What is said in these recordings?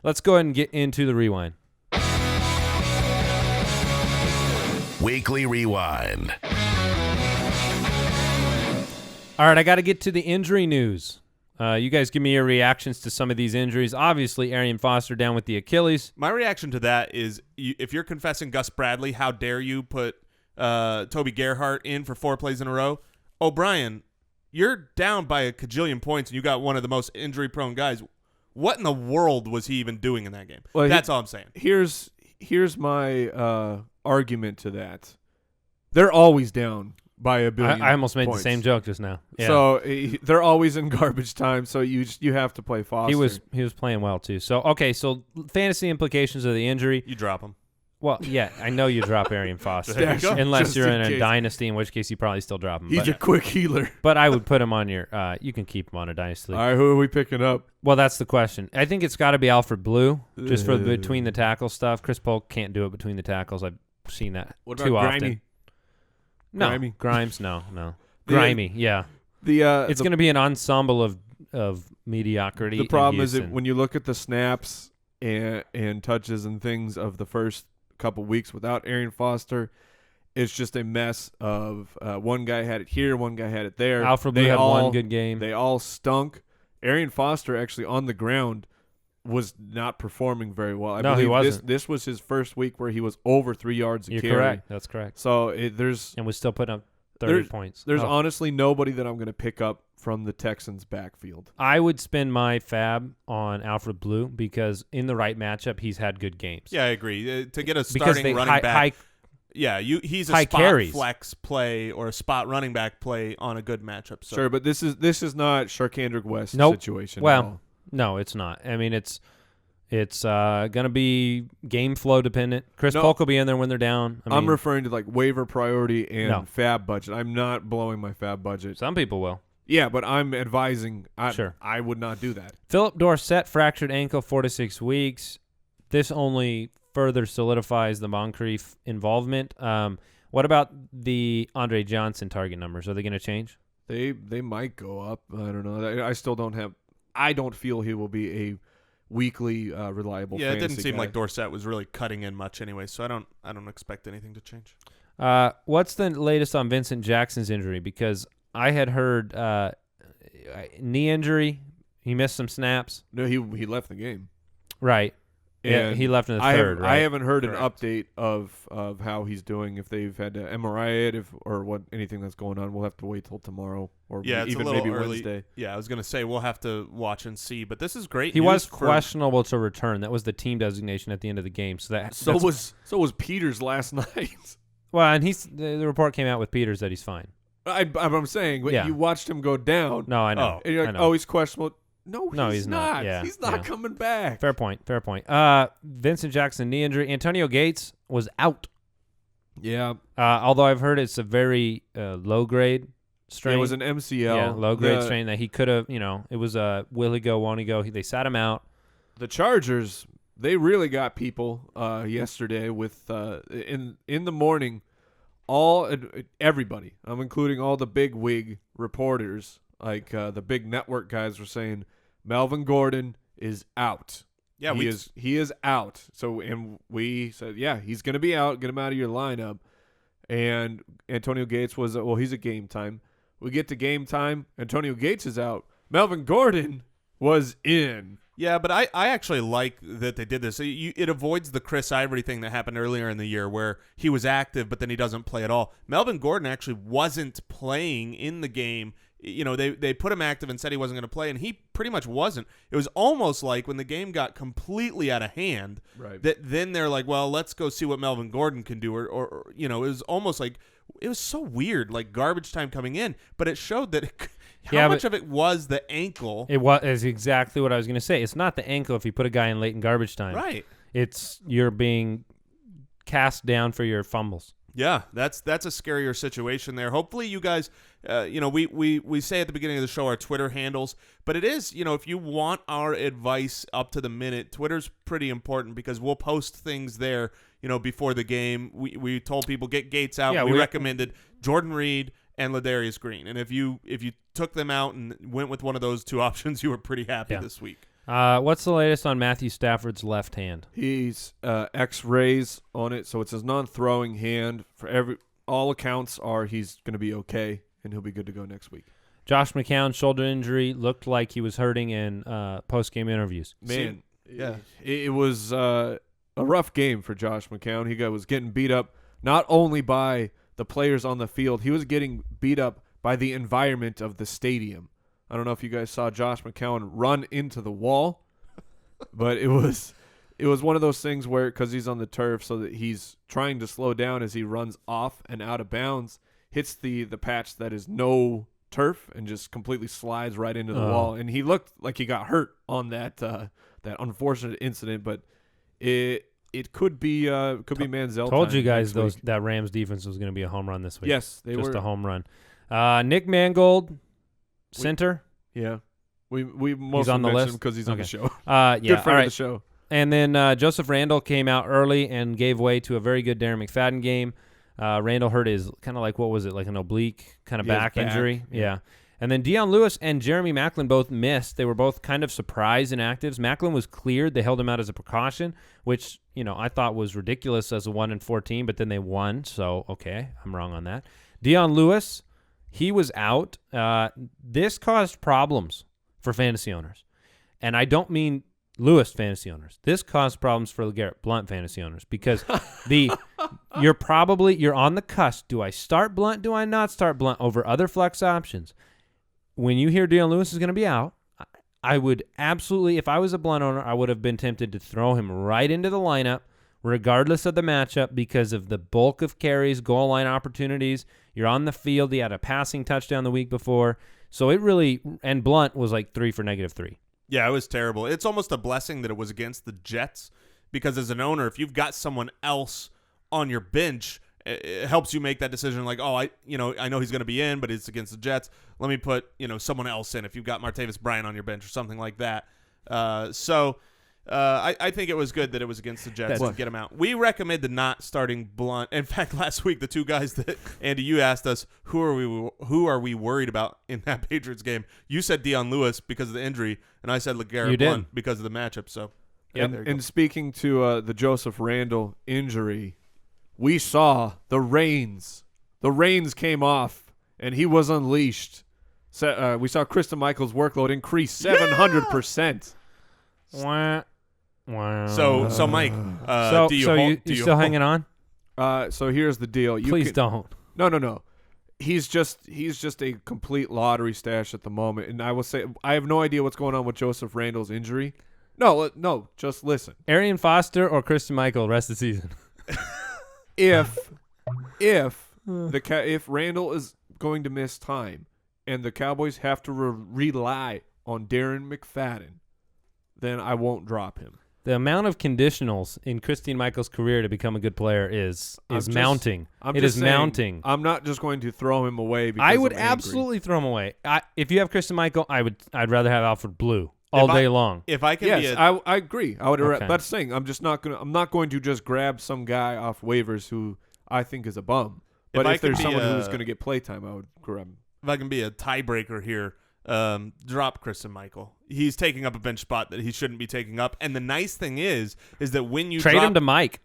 Let's go ahead and get into the rewind. Weekly Rewind. All right, I got to get to the injury news. You guys give me your reactions to some of these injuries. Obviously, Arian Foster down with the Achilles. My reaction to that is, if you're confessing Gus Bradley, how dare you put Toby Gerhart in for 4 plays in a row? O'Brien, you're down by a cajillion points, and you got one of the most injury-prone guys. What in the world was he even doing in that game? Well, that's all I'm saying. Here's my argument to that. They're always down by a billion. I almost made points. the same joke just now. Yeah. So they're always in garbage time. So you have to play Foster. He was playing well too. So okay, so fantasy implications of the injury. You drop him. Well, yeah, I know you drop Arian Foster Stash him, unless just you're in in a case. dynasty, in which case you probably still drop him. He's a quick healer. But I would put him on your. You can keep him on a dynasty. All right, who are we picking up? Well, that's the question. I think it's got to be Alfred Blue, just for the between the tackle stuff. Chris Polk can't do it between the tackles. I've seen that What too about often. Grimy? No, Grimy? Grimes, no. Grimy, yeah. It's going to be an ensemble of mediocrity. The problem is that Houston. when you look at the snaps and touches and things of the first couple weeks without Arian Foster, it's just a mess of one guy had it here, one guy had it there. Alfred Blue had one good game. They all stunk. Arian Foster actually on the ground was not performing very well. I No, he believe wasn't. This was his first week where he was over 3 yards a You're carry. correct. That's correct. So And we're still putting up 30 There's- points. there's Oh. honestly nobody that I'm going to pick up from the Texans' backfield. I would spend my fab on Alfred Blue because in the right matchup, he's had good games. Yeah, I agree. To get a because starting they running back. high He's a high spot carries. flex play or a spot running back play on a good matchup. So. Sure, but this is not Sharkandrick West Nope. situation. at Well, all. no, it's not. I mean, it's going to be game flow dependent. Chris No. Polk will be in there when they're down. I'm referring to like waiver priority and No. fab budget. I'm not blowing my fab budget. Some people will. Yeah, but I'm advising. Sure. I would not do that. Phillip Dorsett fractured ankle 4 to 6 weeks. This only further solidifies the Moncrief involvement. What about the Andre Johnson target numbers? Are they going to change? They might go up. I don't know. I still don't have. I don't feel he will be a weekly reliable. Yeah, it didn't fantasy seem guy. like Dorsett was really cutting in much anyway, so I don't expect anything to change. What's the latest on Vincent Jackson's injury? Because I had heard knee injury. He missed some snaps. No, he left the game. Right. Yeah, And he left in the third, right? I haven't heard Correct. an update of how he's doing. If they've had to MRI it, or what anything that's going on, we'll have to wait till tomorrow or Yeah, it's even a little maybe early. Wednesday. Yeah, I was going to say we'll have to watch and see, but this is great He news was for- questionable to return. That was the team designation at the end of the game. So Was Peters last night. well, and the report came out with Peters that he's fine. I'm saying, but Yeah. you watched him go down. No, I know. And you're I like, know. oh, he's questionable. No, he's not. Yeah, he's not yeah. coming back. Fair point. Vincent Jackson knee injury. Antonio Gates was out. Yeah, Although I've heard it's a very low grade strain. it was an MCL. Yeah, low grade strain that he could have. It was a will he go, won't he go? They sat him out. The Chargers, they really got people yesterday with in the morning. Everybody, I'm including all the big wig reporters, like the big network guys, were saying Melvin Gordon is out. Yeah, he is out. So, and we said, yeah, he's going to be out. Get him out of your lineup. And Antonio Gates was, he's at game time. We get to game time. Antonio Gates is out. Melvin Gordon was in. Yeah, but I actually like that they did this. It avoids the Chris Ivory thing that happened earlier in the year where he was active, but then he doesn't play at all. Melvin Gordon actually wasn't playing in the game. They put him active and said he wasn't going to play, and he pretty much wasn't. It was almost like when the game got completely out of hand, Right. that then they're like, well, let's go see what Melvin Gordon can do. Or it was almost like it was so weird, like garbage time coming in, but it showed that how much of it was the ankle. It was exactly what I was going to say. It's not the ankle if you put a guy in late in garbage time. Right. It's you're being cast down for your fumbles. Yeah, that's a scarier situation there. Hopefully you guys, we say at the beginning of the show our Twitter handles, but it is, if you want our advice up to the minute, Twitter's pretty important because we'll post things there, before the game. We told people get Gates out. Yeah, we recommended Jordan Reed and Ladarius Green. And if you took them out and went with one of those two options, you were pretty happy Yeah. this week. What's the latest on Matthew Stafford's left hand? He's X-rays on it, so it's his non-throwing hand. For all accounts are he's going to be okay, and he'll be good to go next week. Josh McCown's shoulder injury looked like he was hurting in post-game interviews. Man, yeah, it was a rough game for Josh McCown. He was getting beat up not only by the players on the field, he was getting beat up by the environment of the stadium. I don't know if you guys saw Josh McCown run into the wall, but it was one of those things where, because he's on the turf, so that he's trying to slow down as he runs off and out of bounds, hits the patch that is no turf and just completely slides right into the wall. And he looked like he got hurt on that unfortunate incident, but it could be Manziel. Told you guys that Rams defense was going to be a home run this week. Yes, they were. Just a home run. Nick Mangold, center. Yeah. We mostly on the mentioned list? him because he's on the show. Yeah, Good friend all right. of the show. And then Joseph Randle came out early and gave way to a very good Darren McFadden game. Randle hurt his kind of like, what was it, like an oblique kind of back injury? Yeah. And then Dion Lewis and Jeremy Maclin both missed. They were both kind of surprise inactives. Maclin was cleared. They held him out as a precaution, which, I thought was ridiculous as a 1-4 team, but then they won. So, okay, I'm wrong on that. Dion Lewis, he was out. This caused problems for fantasy owners. And I don't mean Lewis fantasy owners. This caused problems for LeGarrette Blount fantasy owners because you're on the cusp. Do I start Blount? Do I not start Blount over other flex options? When you hear Dion Lewis is going to be out, I would absolutely, if I was a Blount owner, I would have been tempted to throw him right into the lineup, regardless of the matchup, because of the bulk of carries, goal line opportunities. You're on the field. He had a passing touchdown the week before. So and Blount was like 3 for -3. Yeah, it was terrible. It's almost a blessing that it was against the Jets, because as an owner, if you've got someone else on your bench, it helps you make that decision. Like, I know he's going to be in, but it's against the Jets. Let me put someone else in. If you've got Martavis Bryant on your bench or something like that. I think it was good that it was against the Jets to get him out. We recommended not starting Blount. In fact, last week the two guys that Andy, you asked us who are we worried about in that Patriots game. You said Dion Lewis because of the injury, and I said LeGarrette Blount because of the matchup. So, and speaking to the Joseph Randle injury, we saw the reins. The reins came off, and he was unleashed. We saw Kristen Michaels' workload increase 700%. Wow. So Mike, do you still hanging on? So here's the deal. Please don't. No. He's just a complete lottery stash at the moment, and I will say I have no idea what's going on with Joseph Randle's injury. No, just listen. Arian Foster or Christian Michael rest of the season. If Randle is going to miss time and the Cowboys have to rely on Darren McFadden, then I won't drop him. The amount of conditionals in Christine Michael's career to become a good player is mounting. It is mounting. I'm not just going to throw him away. Because I would absolutely throw him away. If you have Christian Michael, I'd rather have Alfred Blue all day long. If I can, I agree. I would. Okay. That's saying I'm not going to just grab some guy off waivers who I think is a bum. But if there's someone who's going to get playtime, I would grab him. If I can be a tiebreaker here. Drop Kristen Michael. He's taking up a bench spot that he shouldn't be taking up. And the nice thing is that when you trade him to Mike,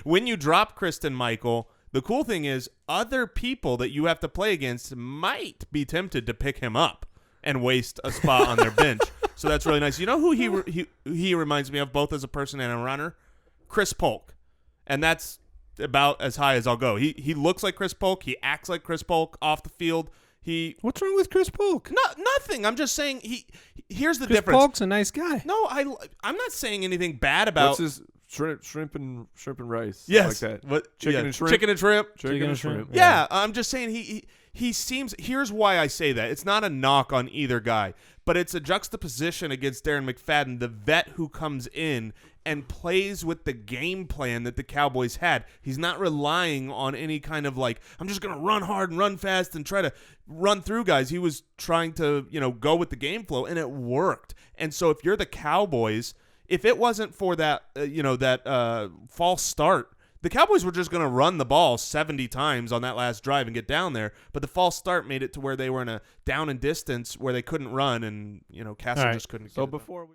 when you drop Kristen Michael, the cool thing is other people that you have to play against might be tempted to pick him up and waste a spot on their bench. So that's really nice. You know who he reminds me of both as a person and a runner? Chris Polk, and that's about as high as I'll go. He looks like Chris Polk. He acts like Chris Polk off the field. What's wrong with Chris Polk? Nothing. I'm just saying here's the Chris difference. Polk's a nice guy. No, I'm not saying anything bad about. What's his shrimp and rice? Yes, like that. What chicken and shrimp? Chicken and shrimp. Chicken and shrimp. Yeah, I'm just saying he seems. Here's why I say that. It's not a knock on either guy, but it's a juxtaposition against Darren McFadden, the vet who comes in and plays with the game plan that the Cowboys had. He's not relying on any kind of I'm just going to run hard and run fast and try to run through guys. He was trying to, go with the game flow, and it worked. And so if you're the Cowboys, if it wasn't for that, false start, the Cowboys were just going to run the ball 70 times on that last drive and get down there. But the false start made it to where they were in a down and distance where they couldn't run, and, Castle just couldn't. So before we